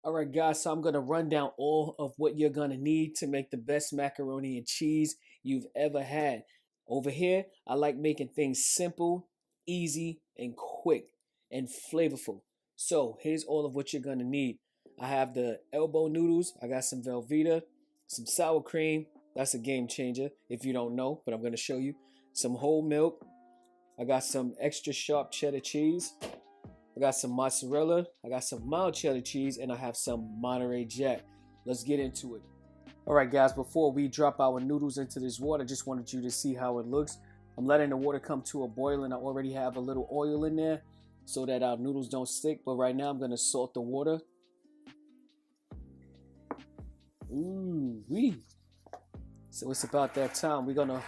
Alright guys, so I'm going to run down all of what you're going to need to make the best macaroni and cheese you've ever had. Over here, I like making things simple, easy, and quick, and flavorful. So here's all of what you're going to need. I have the elbow noodles, I got some Velveeta, some sour cream, that's a game changer if you don't know, but I'm going to show you. Some whole milk, I got some extra sharp cheddar cheese, I got some mozzarella, I got some mild cheddar cheese, and I have some Monterey Jack. Let's get into it. Alright guys, before we drop our noodles into this water, just wanted you to see how it looks. I'm letting the water come to a boil, and I already have a little oil in there so that our noodles don't stick. But right now I'm going to salt the water. Ooh wee. So it's about that time. We're going to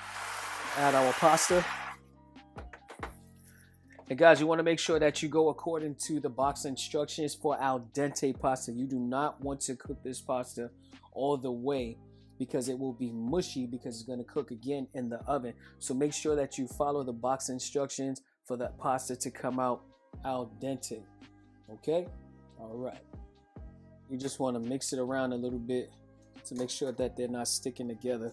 add our pasta. And guys, you want to make sure that you go according to the box instructions for al dente pasta. You do not want to cook this pasta all the way because it will be mushy because it's going to cook again in the oven. So make sure that you follow the box instructions for that pasta to come out al dente. Okay? All right. You just want to mix it around a little bit to make sure that they're not sticking together.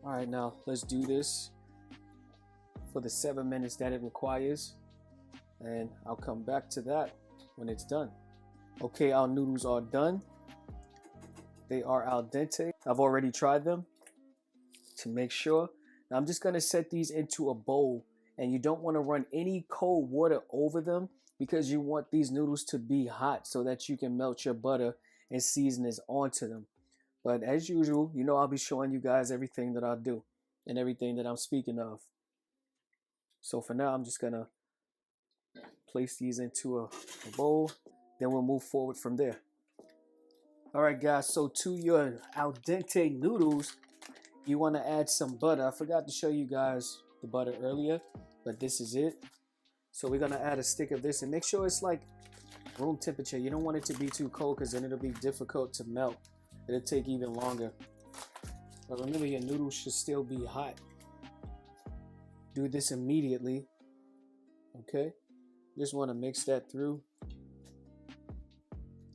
All right, now let's do this for the 7 minutes that it requires, and I'll come back to that when it's done. Okay, our noodles are done. They are al dente. I've already tried them to make sure. Now I'm just gonna set these into a bowl, and you don't want to run any cold water over them because you want these noodles to be hot so that you can melt your butter and seasonings onto them. But as usual, you know I'll be showing you guys everything that I do and everything that I'm speaking of. So for now, I'm just going to place these into a bowl. Then we'll move forward from there. All right, guys. So to your al dente noodles, you want to add some butter. I forgot to show you guys the butter earlier, but this is it. So we're going to add a stick of this and make sure it's like room temperature. You don't want it to be too cold because then it'll be difficult to melt. It'll take even longer. But remember, your noodles should still be hot. Do this immediately. Okay? Just want to mix that through.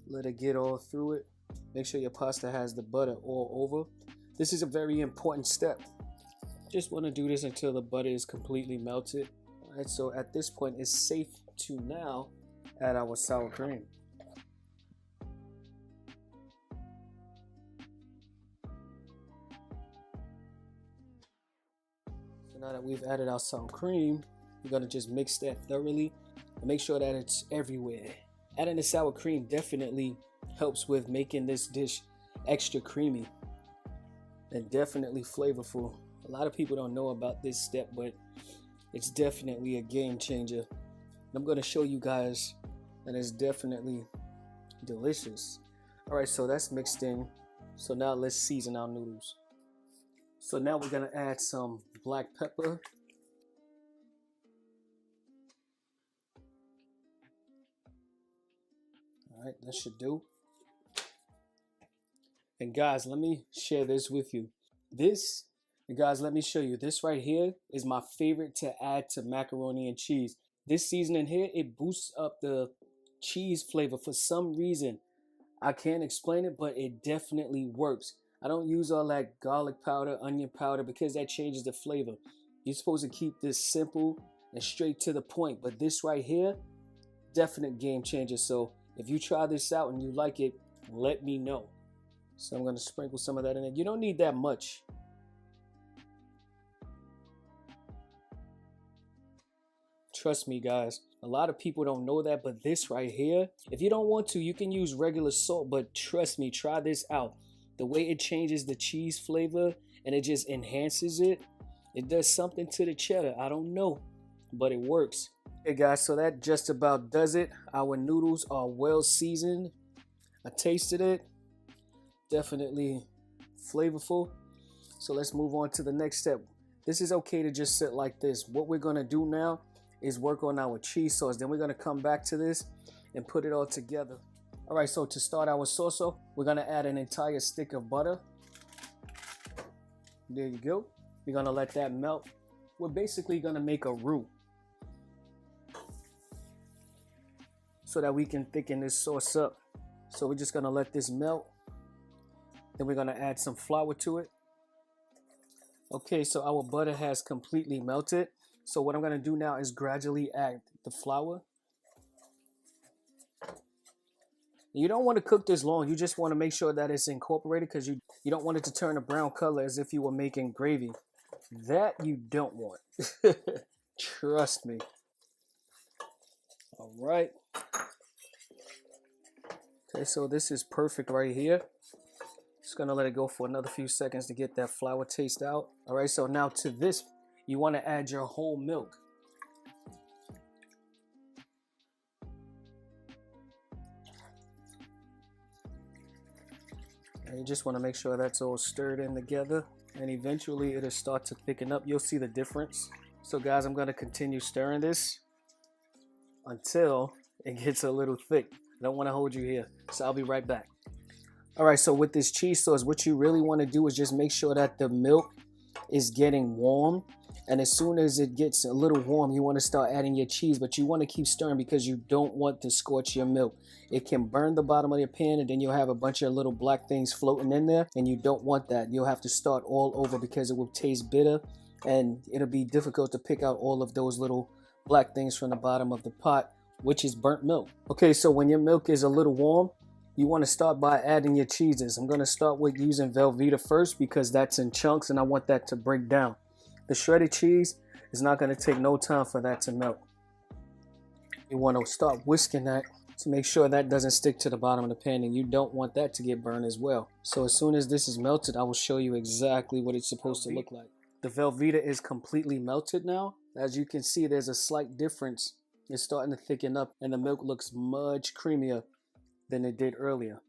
Let it get all through it. Make sure your pasta has the butter all over. This is a very important step. Just want to do this until the butter is completely melted. Alright, so at this point, it's safe to now add our sour cream. Now that we've added our sour cream, we're going to just mix that thoroughly and make sure that it's everywhere. Adding the sour cream definitely helps with making this dish extra creamy and definitely flavorful. A lot of people don't know about this step, but it's definitely a game changer. I'm going to show you guys that it's definitely delicious. All right, so that's mixed in. So now let's season our noodles. So now we're going to add some black pepper. All right, that should do. And guys, let me share this with you. Guys, let me show you. This right here is my favorite to add to macaroni and cheese. This seasoning here, it boosts up the cheese flavor for some reason. I can't explain it, but it definitely works. I don't use all that garlic powder, onion powder, because that changes the flavor. You're supposed to keep this simple and straight to the point. But this right here, definite game changer. So if you try this out and you like it, let me know. So I'm going to sprinkle some of that in there. You don't need that much. Trust me, guys. A lot of people don't know that, but this right here, if you don't want to, you can use regular salt. But trust me, try this out. The way it changes the cheese flavor and it just enhances it. It does something to the cheddar. I don't know, but it works. Hey guys, so that just about does it. Our noodles are well seasoned. I tasted it. Definitely flavorful. So let's move on to the next step. This is okay to just sit like this. What we're gonna do now is work on our cheese sauce. Then we're gonna come back to this and put it all together. All right, so to start our sauce off, we're gonna add an entire stick of butter. There you go. We're gonna let that melt. We're basically gonna make a roux so that we can thicken this sauce up. So we're just gonna let this melt. Then we're gonna add some flour to it. Okay, so our butter has completely melted. So what I'm gonna do now is gradually add the flour. You don't want to cook this long. You just want to make sure that it's incorporated, because you don't want it to turn a brown color as if you were making gravy. That you don't want. Trust me. All right. Okay, so this is perfect right here. Just gonna let it go for another few seconds to get that flour taste out. All right, so now to this, you want to add your whole milk. And you just want to make sure that's all stirred in together, and eventually it'll start to thicken up. You'll see the difference. So guys, I'm going to continue stirring this until it gets a little thick. I don't want to hold you here, so I'll be right back. All right, so with this cheese sauce, what you really want to do is just make sure that the milk is getting warm. And as soon as it gets a little warm, you want to start adding your cheese, but you want to keep stirring because you don't want to scorch your milk. It can burn the bottom of your pan, and then you'll have a bunch of little black things floating in there, and you don't want that. You'll have to start all over because it will taste bitter, and it'll be difficult to pick out all of those little black things from the bottom of the pot, which is burnt milk. Okay, so when your milk is a little warm, you want to start by adding your cheeses. I'm going to start with using Velveeta first because that's in chunks, and I want that to break down. The shredded cheese is not going to take no time for that to melt. You want to start whisking that to make sure that doesn't stick to the bottom of the pan, and you don't want that to get burned as well. So as soon as this is melted, I will show you exactly what it's supposed to look like. The Velveeta is completely melted now. As you can see, there's a slight difference. It's starting to thicken up, and the milk looks much creamier than it did earlier.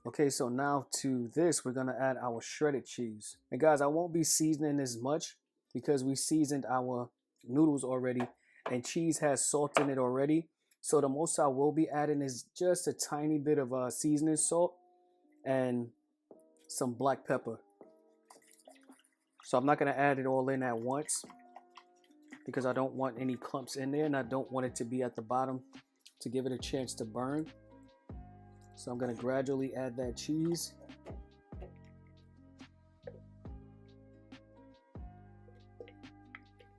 Okay, so now to this, we're going to add our shredded cheese. And guys, I won't be seasoning as much because we seasoned our noodles already, and cheese has salt in it already. So the most I will be adding is just a tiny bit of seasoning salt and some black pepper. So I'm not going to add it all in at once because I don't want any clumps in there, and I don't want it to be at the bottom to give it a chance to burn. So I'm going to gradually add that cheese.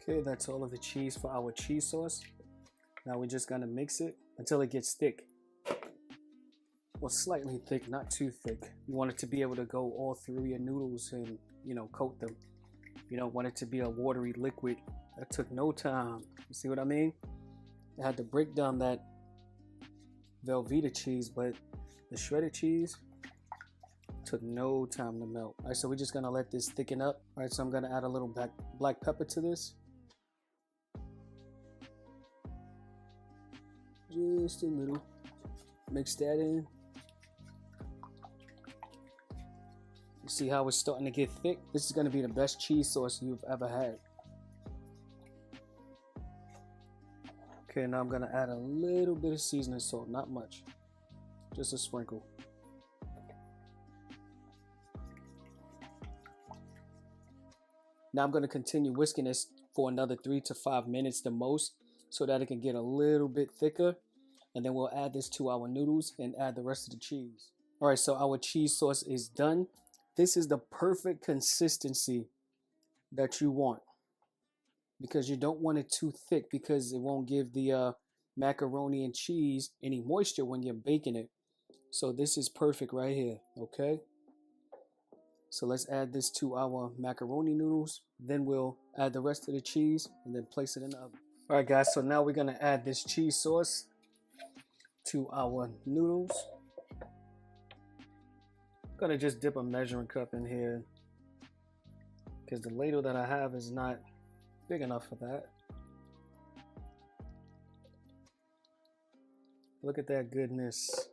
Okay, that's all of the cheese for our cheese sauce. Now we're just going to mix it until it gets thick. Well, slightly thick, not too thick. You want it to be able to go all through your noodles and, you know, coat them. You don't want it to be a watery liquid. That took no time. You see what I mean? I had to break down that Velveeta cheese, but the shredded cheese took no time to melt. All right, so we're just gonna let this thicken up. All right, so I'm gonna add a little black pepper to this. Just a little. Mix that in. You see how it's starting to get thick? This is gonna be the best cheese sauce you've ever had. Okay, now I'm gonna add a little bit of seasoning salt, not much. Just a sprinkle. Now I'm going to continue whisking this for another 3 to 5 minutes the most so that it can get a little bit thicker. And then we'll add this to our noodles and add the rest of the cheese. All right, so our cheese sauce is done. This is the perfect consistency that you want, because you don't want it too thick because it won't give the macaroni and cheese any moisture when you're baking it. So this is perfect right here, okay? So let's add this to our macaroni noodles. Then we'll add the rest of the cheese and then place it in the oven. All right, guys, so now we're gonna add this cheese sauce to our noodles. I'm gonna just dip a measuring cup in here. because the ladle that I have is not big enough for that. Look at that goodness.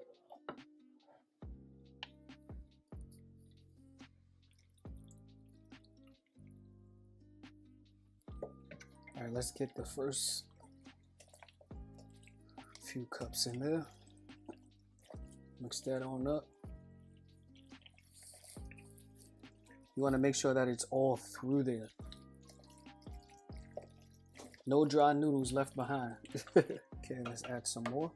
All right, let's get the first few cups in there. Mix that on up. You want to make sure that it's all through there. No dry noodles left behind. Okay, let's add some more.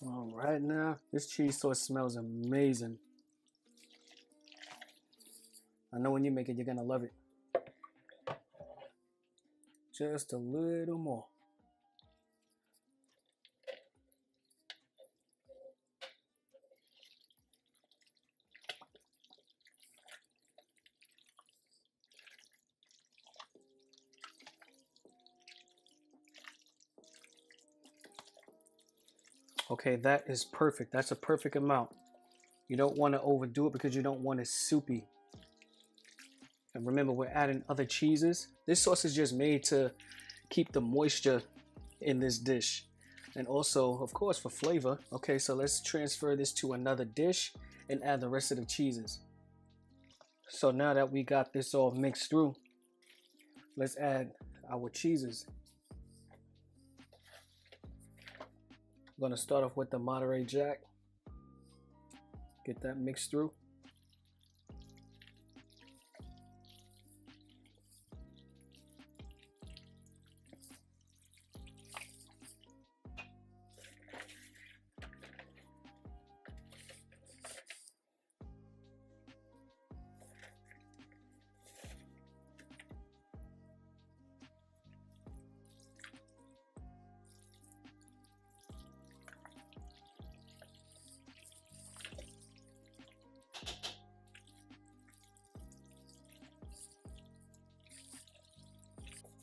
All right, now this cheese sauce smells amazing. I know when you make it, you're gonna love it. Just a little more. Okay, that is perfect. That's a perfect amount. You don't want to overdo it because you don't want it soupy. And remember, we're adding other cheeses. This sauce is just made to keep the moisture in this dish. And also, of course, for flavor. Okay, so let's transfer this to another dish and add the rest of the cheeses. So now that we got this all mixed through, let's add our cheeses. I'm gonna start off with the Monterey Jack. Get that mixed through.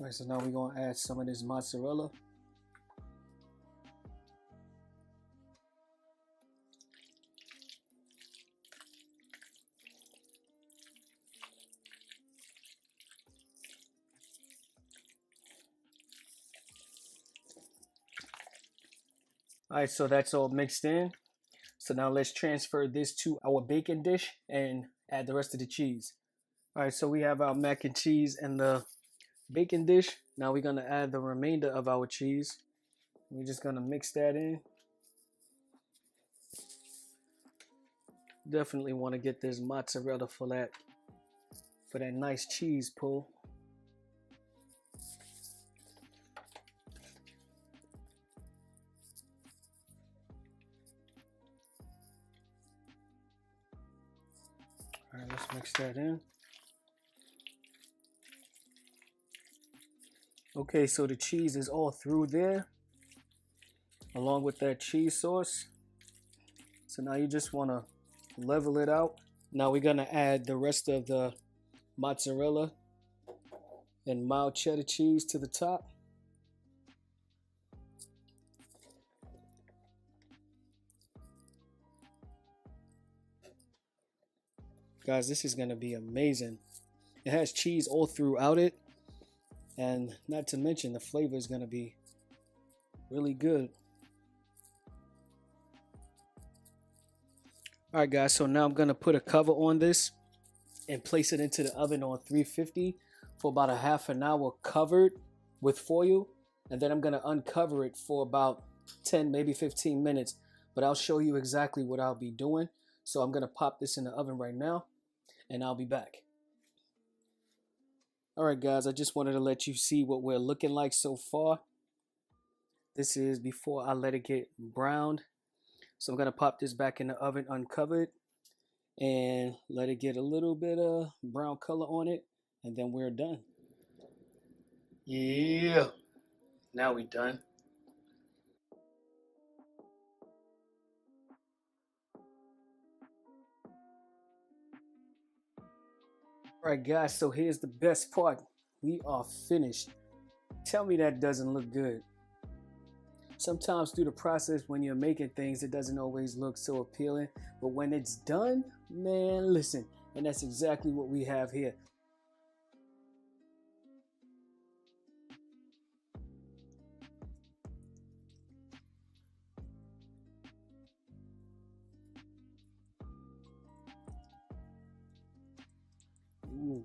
All right, so now we're gonna add some of this mozzarella. All right, so that's all mixed in. So now let's transfer this to our bacon dish and add the rest of the cheese. All right, so we have our mac and cheese and the bacon dish. Now we're gonna add the remainder of our cheese. We're just gonna mix that in. Definitely want to get this mozzarella for that nice cheese pull. All right, let's mix that in. Okay, so the cheese is all through there, along with that cheese sauce. So now you just want to level it out. Now we're gonna add the rest of the mozzarella and mild cheddar cheese to the top. Guys, this is gonna be amazing. It has cheese all throughout it, and not to mention the flavor is gonna be really good. All right, guys, so now I'm gonna put a cover on this and place it into the oven on 350 for about a half an hour covered with foil, and then I'm gonna uncover it for about 10, maybe 15 minutes, but I'll show you exactly what I'll be doing. So I'm gonna pop this in the oven right now, and I'll be back. All right, guys, I just wanted to let you see what we're looking like so far. This is before I let it get browned. So I'm gonna pop this back in the oven uncovered and let it get a little bit of brown color on it, and then we're done. Yeah, now we're done. All right, guys, so here's the best part. We are finished. Tell me that doesn't look good. Sometimes through the process when you're making things, it doesn't always look so appealing, but when it's done, man, listen, and that's exactly what we have here. Ooh,